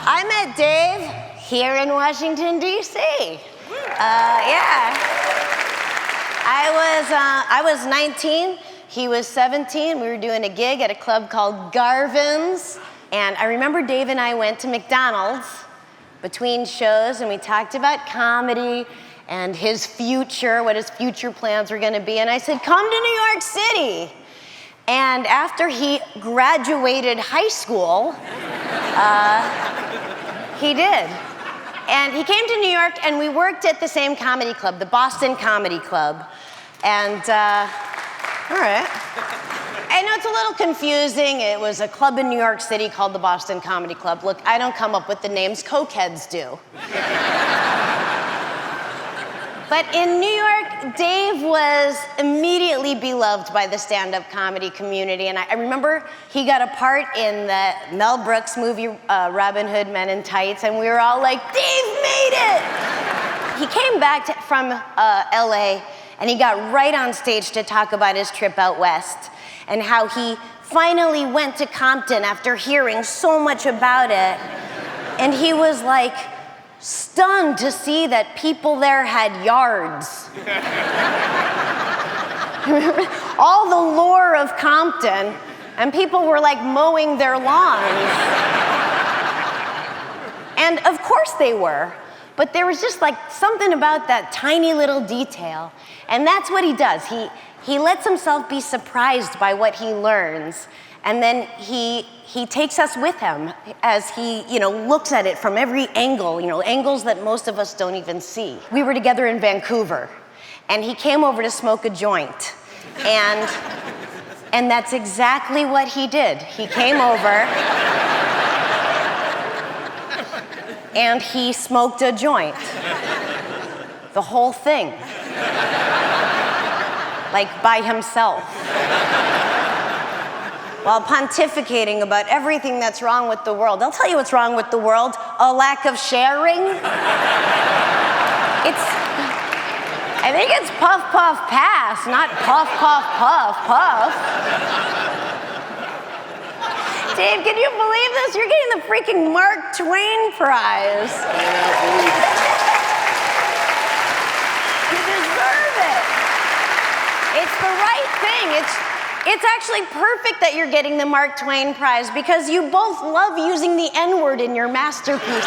I met Dave here in Washington, D.C. Yeah. I was 19, he was 17. We were doing a gig at a club called Garvin's. And I remember Dave and I went to McDonald's between shows, and we talked about comedy and his future, what his future plans were gonna be. And I said, come to New York City. And after he graduated high school, he did. And he came to New York, and we worked at the same comedy club, the Boston Comedy Club. And, all right. I know it's a little confusing. It was a club in New York City called the Boston Comedy Club. Look, I don't come up with the names, cokeheads do. But in New York, Dave was immediately beloved by the stand-up comedy community. And I remember he got a part in the Mel Brooks movie, Robin Hood Men in Tights, and we were all like, Dave made it! He came back from LA, and he got right on stage to talk about his trip out west and how he finally went to Compton after hearing so much about it. And he was like, stunned to see that people there had yards. All the lore of Compton, and people were like mowing their lawns. And of course they were, but there was just like something about that tiny little detail. And that's what he does. He lets himself be surprised by what he learns, and then he takes us with him as he, looks at it from every angle, angles that most of us don't even see. We were together in Vancouver, and he came over to smoke a joint. And that's exactly what he did. He came over, and he smoked a joint. The whole thing. Like by himself. While pontificating about everything that's wrong with the world. I'll tell you what's wrong with the world: a lack of sharing. I think it's puff, puff, pass, not puff, puff, puff, puff. Dave, can you believe this? You're getting the freaking Mark Twain Prize. You deserve it. It's the right thing. It's actually perfect that you're getting the Mark Twain Prize because you both love using the N-word in your masterpieces.